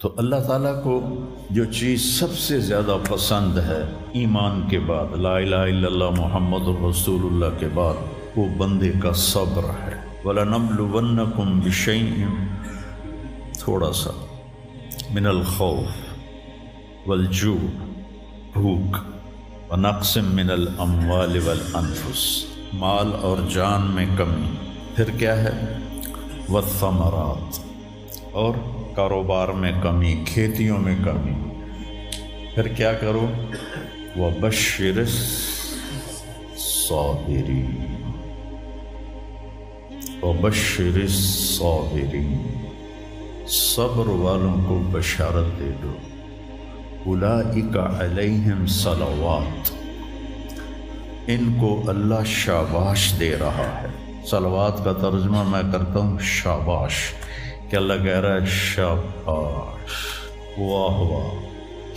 تو اللہ تعالیٰ کو جو چیز سب سے زیادہ پسند ہے ایمان کے بعد، لا الہ الا اللہ محمد رسول اللہ کے بعد، وہ بندے کا صبر ہے۔ وَلَنَبْلُوَنَّكُمْ بِشَيْءٍ، تھوڑا سا، من الخوف والجوع، بھوک، ونقص من الاموال والانفس، مال اور جان میں کمی، پھر کیا ہے، والثمرات، اور کاروبار میں کمی، کھیتیوں میں کمی، پھر کیا کرو، وَبَشِّرِ الصَّابِرِينَ، وَبَشِّرِ الصَّابِرِينَ، صبر والوں کو بشارت دے دو۔ اولئک علیہم صلوات، ان کو اللہ شاباش دے رہا ہے۔ صلوات کا ترجمہ میں کرتا ہوں شاباش، کہ اللہ کہہ رہا ہے شاباش، واہ واہ،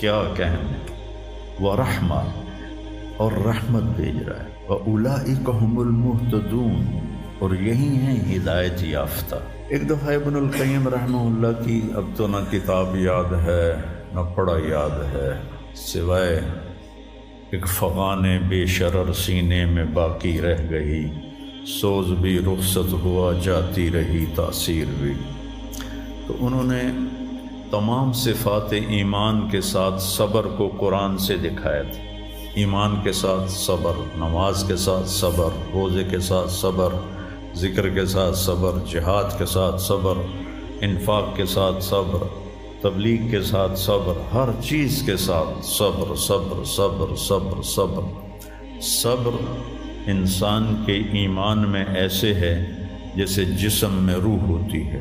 کیا کہنے، ورحمہ، اور رحمت بھیج رہا ہے، وَأُولَئِكَ هُمُ الْمُهْتَدُونَ، اور یہی ہیں ہدایت یافتہ۔ ایک دفعہ ابن القیم رحمہ اللہ کی اب تو نہ کتاب یاد ہے نہ پڑھا یاد ہے، سوائے ایک فغان بے شرر سینے میں باقی رہ گئی، سوز بھی رخصت ہوا جاتی رہی تاثیر بھی۔ تو انہوں نے تمام صفات ایمان کے ساتھ صبر کو قرآن سے دکھایا تھا۔ ایمان کے ساتھ صبر، نماز کے ساتھ صبر، روزے کے ساتھ صبر، ذکر کے ساتھ صبر، جہاد کے ساتھ صبر، انفاق کے ساتھ صبر، تبلیغ کے ساتھ صبر، ہر چیز کے ساتھ صبر صبر صبر صبر صبر۔ صبر انسان کے ایمان میں ایسے ہے جیسے جسم میں روح ہوتی ہے،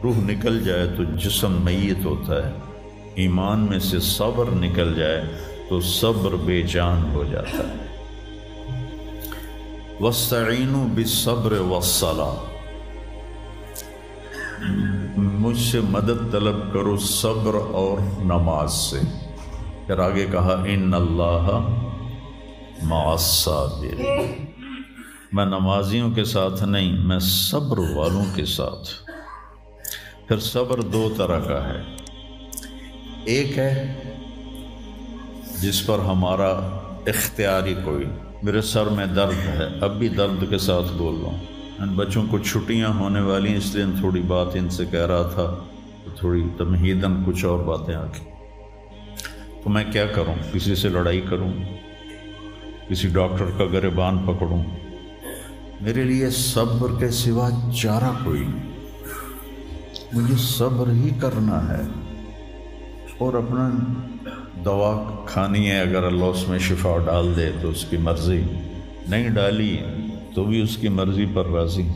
روح نکل جائے تو جسم میت ہوتا ہے، ایمان میں سے صبر نکل جائے تو صبر بے جان ہو جاتا ہے۔ وَاسْتَعِینُوا بِالصَّبْرِ وَالصَّلَاةِ، مجھ سے مدد طلب کرو صبر اور نماز سے۔ پھر آگے کہا ان اللہ مع الصابرین، میں نمازیوں کے ساتھ نہیں، میں صبر والوں کے ساتھ۔ پھر صبر دو طرح کا ہے، ایک ہے جس پر ہمارا اختیاری کوئی، میرے سر میں درد ہے، اب بھی درد کے ساتھ بول رہا ہوں، ان بچوں کو چھٹیاں ہونے والی ہیں، اس لیے تھوڑی بات ان سے کہہ رہا تھا، تھوڑی تمہیداً کچھ اور باتیں آ گئی۔ تو میں کیا کروں، کسی سے لڑائی کروں، کسی ڈاکٹر کا گریبان پکڑوں؟ میرے لیے صبر کے سوا چارہ کوئی نہیں، مجھے صبر ہی کرنا ہے، اور اپنا دوا کھانی ہے، اگر اللہ اس میں شفا ڈال دے تو اس کی مرضی، نہیں ڈالی تو بھی اس کی مرضی پر راضی۔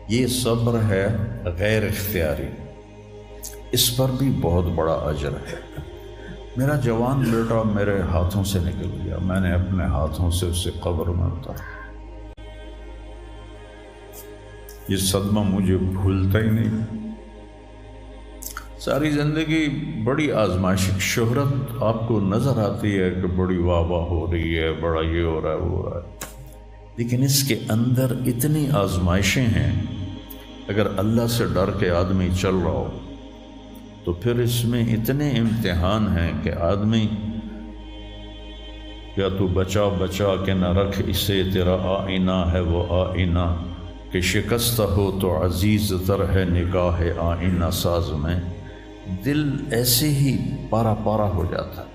یہ صبر ہے غیر اختیاری، اس پر بھی بہت بڑا اجر ہے۔ میرا جوان بیٹا میرے ہاتھوں سے نکل گیا، میں نے اپنے ہاتھوں سے اسے قبر میں اتارا، یہ صدمہ مجھے بھولتا ہی نہیں۔ ساری زندگی بڑی آزمائش، شہرت آپ کو نظر آتی ہے کہ بڑی واہ واہ ہو رہی ہے، بڑا یہ ہو رہا ہے وہ ہو رہا ہے، لیکن اس کے اندر اتنی آزمائشیں ہیں، اگر اللہ سے ڈر کے آدمی چل رہا ہو تو پھر اس میں اتنے امتحان ہیں کہ آدمی یا تو بچا بچا کے نہ رکھ اسے، تیرا آئینہ ہے وہ آئینہ، کہ شکستہ ہو تو عزیز تر ہے نگاہ آئینہ ساز میں۔ دل ایسے ہی پارا پارا ہو جاتا ہے،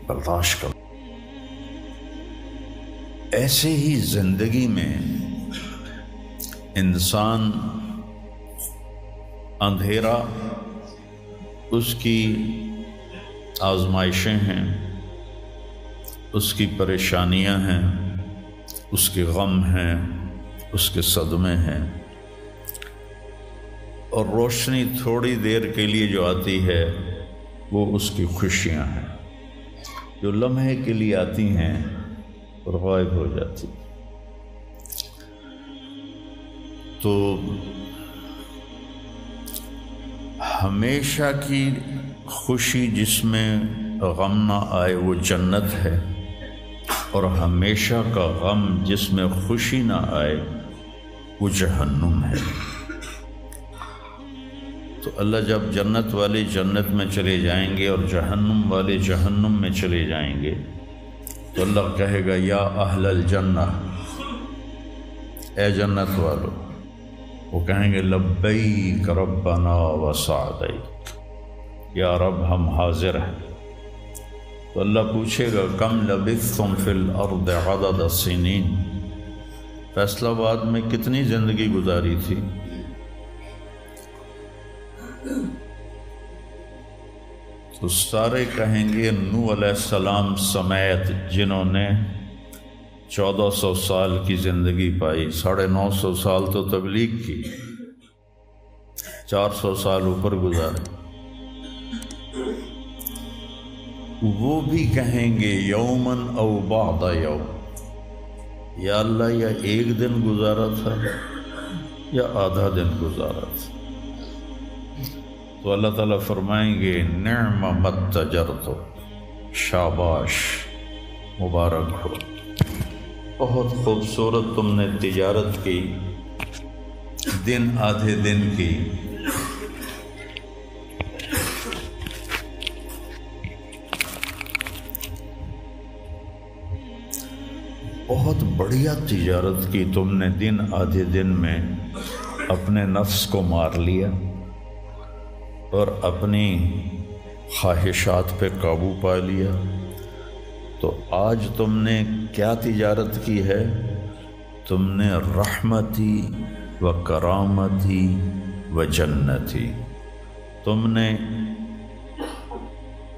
برداشت کرو۔ ایسے ہی زندگی میں انسان اندھیرا اس کی آزمائشیں ہیں، اس کی پریشانیاں ہیں، اس کے غم ہیں، اس کے صدمے ہیں، اور روشنی تھوڑی دیر کے لیے جو آتی ہے وہ اس کی خوشیاں ہیں، جو لمحے کے لیے آتی ہیں اور غائب ہو جاتی۔ تو ہمیشہ کی خوشی جس میں غم نہ آئے وہ جنت ہے، اور ہمیشہ کا غم جس میں خوشی نہ آئے وہ جہنم ہے۔ تو اللہ جب جنت والے جنت میں چلے جائیں گے اور جہنم والے جہنم میں چلے جائیں گے تو اللہ کہے گا یا اہل الجنہ، اے جنت والو، وہ کہیں گے لبیک ربنا وسعدیک، یا رب ہم حاضر ہیں۔ تو اللہ پوچھے گا کم لبثتم فی الارض عدد السنین، فیصل آباد میں کتنی زندگی گزاری تھی؟ تو سارے کہیں گے نوح علیہ السلام سمیت جنہوں نے 1400 سال کی زندگی پائی، 950 سال تو تبلیغ کی، 400 سال اوپر گزارے، وہ بھی کہیں گے یومن او بعد یوم، یا اللہ یا ایک دن گزارا تھا یا آدھا دن گزارا تھا۔ تو اللہ تعالیٰ فرمائیں گے نعم متجرت، شاباش، مبارک ہو، بہت خوبصورت تم نے تجارت کی، دن آدھے دن کی، بہت بڑھیا تجارت کی تم نے، دن آدھے دن میں اپنے نفس کو مار لیا اور اپنی خواہشات پہ قابو پا لیا۔ تو آج تم نے کیا تجارت کی ہے؟ تم نے رحمتی و کرامتی و جنتی، تم نے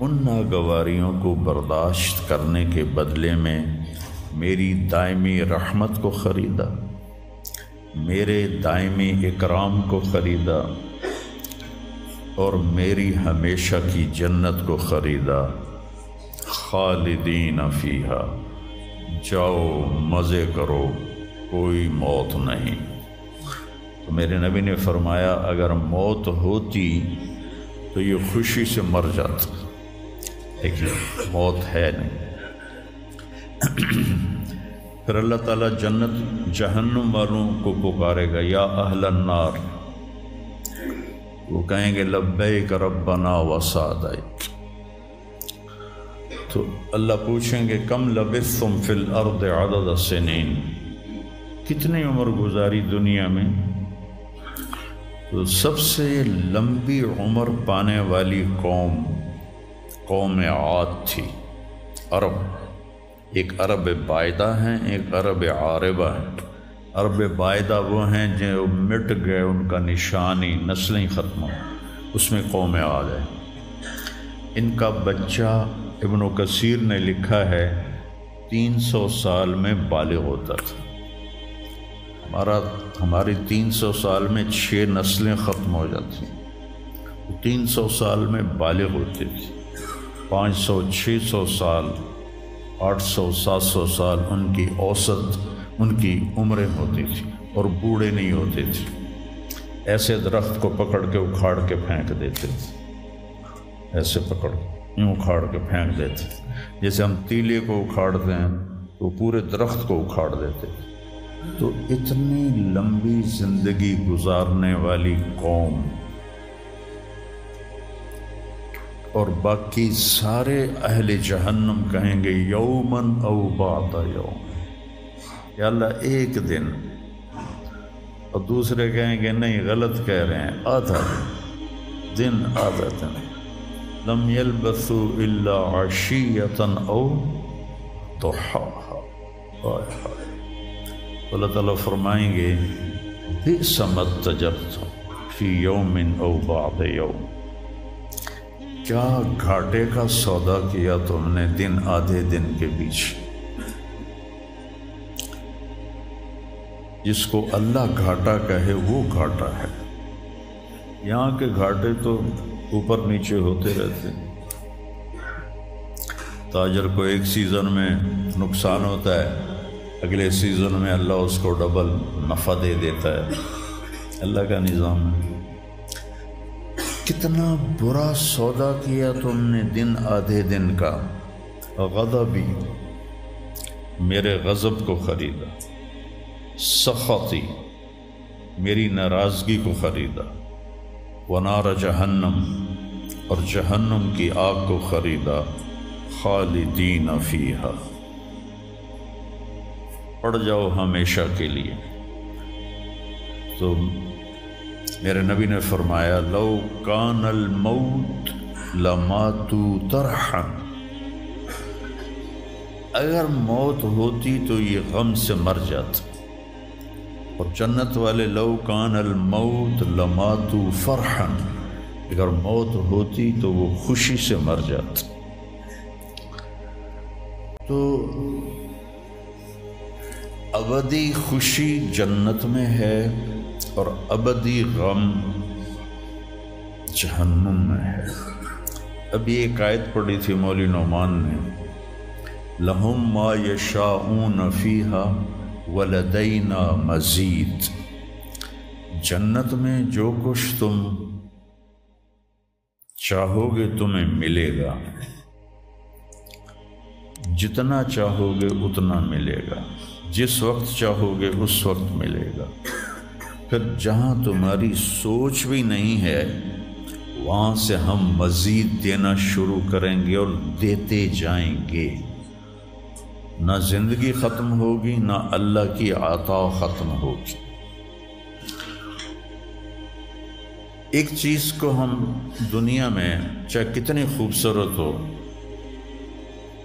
ان ناگواریوں کو برداشت کرنے کے بدلے میں میری دائمی رحمت کو خریدا، میرے دائمی اکرام کو خریدا اور میری ہمیشہ کی جنت کو خریدا۔ خالدین فیہا، جاؤ مزے کرو، کوئی موت نہیں۔ تو میرے نبی نے فرمایا اگر موت ہوتی تو یہ خوشی سے مر جاتا، لیکن موت ہے نہیں۔ پھر اللہ تعالیٰ جنت جہنم والوں کو پکارے گا یا اہل النار، وہ کہیں گے لبیک ربنا وسعدیک۔ تو اللہ پوچھیں گے کم لبثتم فی الارض عدد السنین، کتنی عمر گزاری دنیا میں؟ تو سب سے لمبی عمر پانے والی قوم عاد تھی، عرب۔ ایک عرب بائدہ ہیں، ایک عرب عاربہ ہیں۔ عرب بائدہ وہ ہیں جو مٹ گئے، ان کا نشانی نسلیں ختم ہو، اس میں قوم عاد ہے۔ ان کا بچہ ابن کثیر نے لکھا ہے 300 سال میں بالغ ہوتا تھا۔ ہماری 300 سال میں 6 نسلیں ختم ہو جاتی، 300 سال میں بالغ ہوتی تھی۔ 500 600 سال 800 700 سال ان کی اوسط ان کی عمریں ہوتی تھی اور بوڑھے نہیں ہوتے تھے۔ ایسے درخت کو پکڑ کے اکھاڑ کے پھینک دیتے تھے، ایسے پکڑ یوں اکھاڑ کے پھینک دیتے تھے، جیسے ہم تیلے کو اکھاڑتے ہیں تو پورے درخت کو اکھاڑ دیتے تھے۔ تو اتنی لمبی زندگی گزارنے والی قوم، اور باقی سارے اہل جہنم کہیں گے یومن او بعد یوم، یا اللہ ایک دن، اور دوسرے کہیں گے نہیں غلط کہہ رہے ہیں، آدھا دن آدھا دن۔ لم یلبثوا الا عشیۃ او ضحاہا۔ اللہ تعالیٰ فرمائیں گے بئس ما اتجرتم فی یوم او بعد یوم، کیا گھاٹے کا سودا کیا تم نے دن آدھے دن کے بیچ۔ جس کو اللہ گھاٹا کہے وہ گھاٹا ہے، یہاں کے گھاٹے تو اوپر نیچے ہوتے رہتے۔ تاجر کو ایک سیزن میں نقصان ہوتا ہے، اگلے سیزن میں اللہ اس کو ڈبل نفع دے دیتا ہے، اللہ کا نظام ہے۔ کتنا برا سودا کیا تم نے دن آدھے دن کا۔ غضبی، میرے غضب کو خریدا، سخطی، میری ناراضگی کو خریدا، ونار جہنم، اور جہنم کی آگ کو خریدا، خالدین فیہا، پڑ جاؤ ہمیشہ کے لیے۔ تو میرے نبی نے فرمایا لو کان الموت لماتوا طرحا، اگر موت ہوتی تو یہ غم سے مر جاتے، اور جنت والے لو کان الموت لماتوا فرحا، اگر موت ہوتی تو وہ خوشی سے مر جاتے۔ تو ابدی خوشی جنت میں ہے اور ابدی غم جہنم میں ہے۔ ابھی ایک آیت پڑھی تھی مولوی نعمان نے، لہم ما یشاءون فیہا ولدینا مزید، جنت میں جو کچھ تم چاہو گے تمہیں ملے گا، جتنا چاہو گے اتنا ملے گا، جس وقت چاہو گے اس وقت ملے گا۔ پھر جہاں تمہاری سوچ بھی نہیں ہے وہاں سے ہم مزید دینا شروع کریں گے اور دیتے جائیں گے، نہ زندگی ختم ہوگی نہ اللہ کی عطا ختم ہوگی۔ ایک چیز کو ہم دنیا میں چاہے کتنی خوبصورت ہو،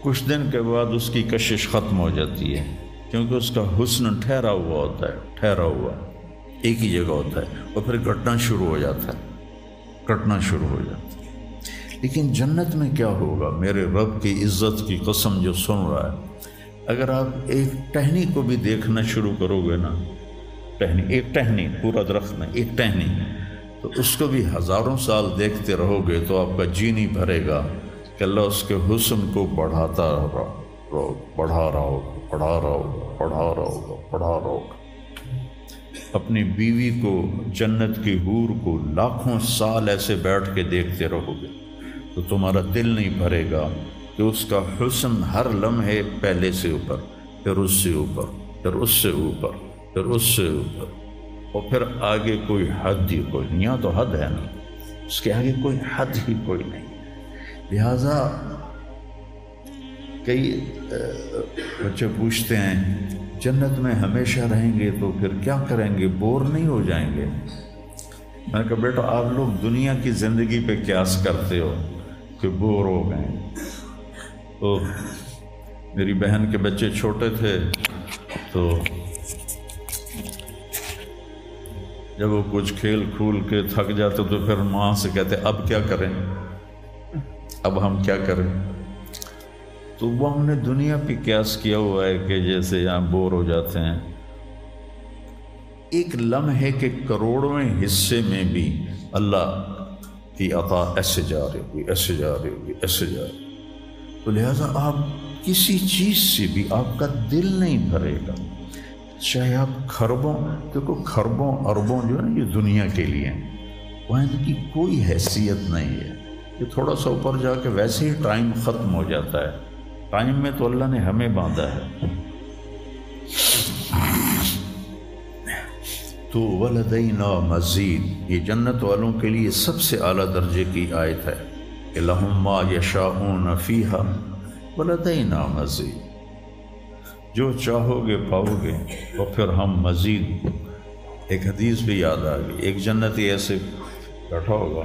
کچھ دن کے بعد اس کی کشش ختم ہو جاتی ہے، کیونکہ اس کا حسن ٹھہرا ہوا ہوتا ہے، ٹھہرا ہوا ایک ہی جگہ ہوتا ہے، اور پھر گھٹنا شروع ہو جاتا ہے، کٹنا شروع ہو جاتا ہے۔ لیکن جنت میں کیا ہوگا؟ میرے رب کی عزت کی قسم جو سن رہا ہے، اگر آپ ایک ٹہنی کو بھی دیکھنا شروع کرو گے نا، ایک ٹہنی، پورا درخت نہیں، ایک ٹہنی، تو اس کو بھی ہزاروں سال دیکھتے رہو گے تو آپ کا جی نہیں بھرے گا کہ اللہ اس کے حسن کو بڑھاتا رہو، بڑھا رہا ہوگا، بڑھا رہا ہوگا، بڑھا رہا ہوگا، بڑھا رہا ہوگا۔ اپنی بیوی کو، جنت کی حور کو لاکھوں سال ایسے بیٹھ کے دیکھتے رہو گے تو تمہارا دل نہیں بھرے گا کہ اس کا حسن ہر لمحے پہلے سے اوپر، پھر اس سے اوپر، پھر اس سے اوپر، پھر اس سے اوپر، اور پھر آگے کوئی حد ہی کوئی نہیں۔ یہاں تو حد ہے نا، اس کے آگے کوئی حد ہی کوئی نہیں۔ لہٰذا کئی بچے پوچھتے ہیں جنت میں ہمیشہ رہیں گے تو پھر کیا کریں گے، بور نہیں ہو جائیں گے؟ میں نے کہا بیٹا آپ لوگ دنیا کی زندگی پہ قیاس کرتے ہو کہ بور ہو گئے۔ تو میری بہن کے بچے چھوٹے تھے تو جب وہ کچھ کھیل کھول کے تھک جاتے تو پھر ماں سے کہتے اب کیا کریں، اب ہم کیا کریں؟ تو وہ ہم نے دنیا پہ قیاس کیا ہوا ہے کہ جیسے یہاں بور ہو جاتے ہیں، ایک لمحے کے کروڑویں حصے میں بھی اللہ کی عطا ایسے جا رہی ہوگی، ایسے جا رہی ہوگی، ایسے جا رہی ہوگی۔ تو لہٰذا آپ کسی چیز سے بھی آپ کا دل نہیں بھرے گا، چاہے آپ خربوں، دیکھو خربوں اربوں جو ہے نا یہ دنیا کے لیے وہاں ان کی کوئی حیثیت نہیں ہے، یہ تھوڑا سا اوپر جا کے ویسے ہی ٹائم ختم ہو جاتا ہے۔ ٹائم میں تو اللہ نے ہمیں باندھا ہے۔ تو ولدینا مزید، یہ جنت والوں کے لیے سب سے اعلیٰ درجے کی آیت ہے کہ لہم ما یشاءون فیہا ولدینا مزید، جو چاہو گے پاؤ گے، اور پھر ہم مزید۔ ایک حدیث بھی یاد آ گئی، ایک جنتی ایسے بیٹھا ہوگا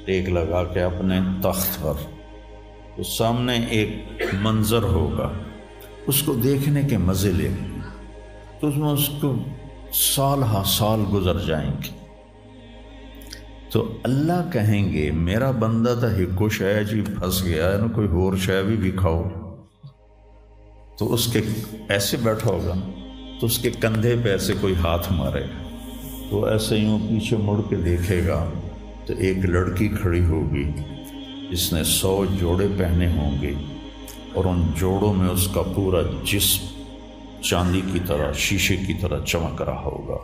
ٹیک لگا کے اپنے تخت پر، تو سامنے ایک منظر ہوگا، اس کو دیکھنے کے مزے لے، تو اس میں اس کو سال ہا سال گزر جائیں گے۔ تو اللہ کہیں گے میرا بندہ تھا ہکو شے جی پھنس گیا ہے نا، کوئی اور شے بھی کھاؤ۔ تو اس کے ایسے بیٹھا ہوگا تو اس کے کندھے پہ ایسے کوئی ہاتھ مارے گا، تو ایسے یوں پیچھے مڑ کے دیکھے گا تو ایک لڑکی کھڑی ہوگی جس نے 100 جوڑے پہنے ہوں گے، اور ان جوڑوں میں اس کا پورا جسم چاندی کی طرح، شیشے کی طرح چمک رہا ہوگا۔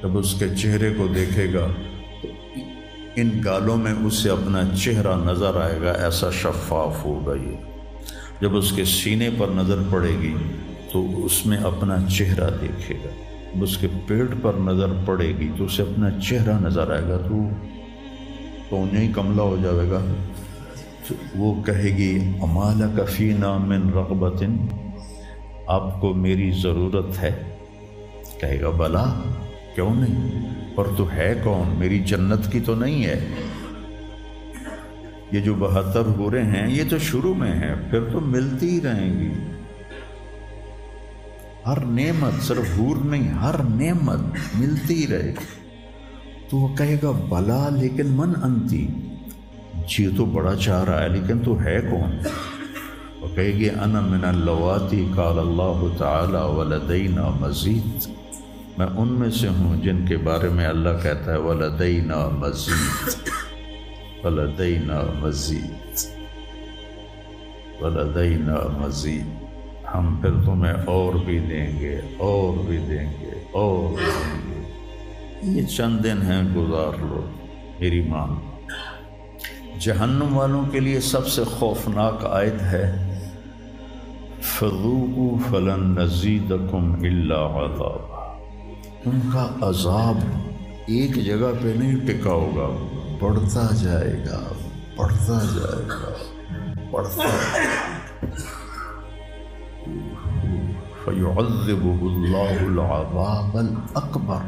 جب اس کے چہرے کو دیکھے گا تو ان گالوں میں اسے اپنا چہرہ نظر آئے گا، ایسا شفاف ہوگا یہ۔ جب اس کے سینے پر نظر پڑے گی تو اس میں اپنا چہرہ دیکھے گا، جب اس کے پیٹ پر نظر پڑے گی تو اسے اپنا چہرہ نظر آئے گا، تو تو انہیں ہی کملہ ہو جائے گا. تو وہ کہے گی اما لک فینا من رغبۃ، آپ کو میری ضرورت ہے؟ کہے گا بلا، کیوں نہیں، پر تو ہے کون، میری جنت کی تو نہیں ہے. یہ جو 72 حوریں ہیں یہ تو شروع میں ہیں، پھر تو ملتی ہی رہیں گی. ہر نعمت، صرف حور نہیں، ہر نعمت ملتی ہی رہے گی. تو وہ کہے گا بلا لیکن من انتی، جی تو بڑا چاہ رہا ہے لیکن تو ہے کون؟ وہ کہے گی انا من اللواتی قال اللہ تعالی ولدینا مزید، میں ان میں سے ہوں جن کے بارے میں اللہ کہتا ہے ولدینا مزید، ولدینا مزید، ولدینا مزید، ہم پھر تمہیں اور بھی دیں گے، اور بھی دیں گے، اور بھی دیں گے. یہ چند دن ہیں، گزار لو، میری مان. جہنم والوں کے لیے سب سے خوفناک آیت ہے فذوقوا فلن نزیدکم الا عذابا. ان کا عذاب ایک جگہ پہ نہیں ٹکا ہوگا، بڑھتا جائے گا، بڑھتا جائے گا، بڑھتا جائے گا. فَيُعَذِّبُهُ اللَّهُ الْعَذَابَ الْأَكْبَرَ،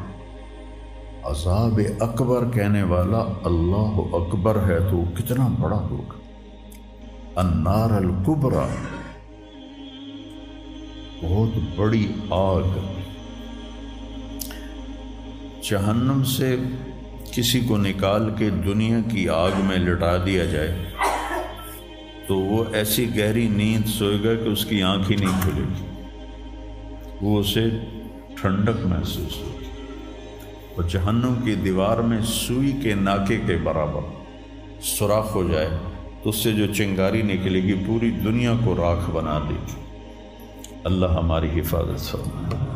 عذاب اکبر کہنے والا اللہ اکبر ہے تو کتنا بڑا ہوگا. النار الکبریٰ، بہت بڑی آگ. جہنم سے کسی کو نکال کے دنیا کی آگ میں لٹا دیا جائے تو وہ ایسی گہری نیند سوئے گا کہ اس کی آنکھ ہی نہیں کھلے گی، وہ اسے ٹھنڈک محسوس ہوگی. اور جہنم کی دیوار میں سوئی کے ناکے کے برابر سوراخ ہو جائے تو اس سے جو چنگاری نکلے گی پوری دنیا کو راکھ بنا دے گی. اللہ ہماری حفاظت فرمائے.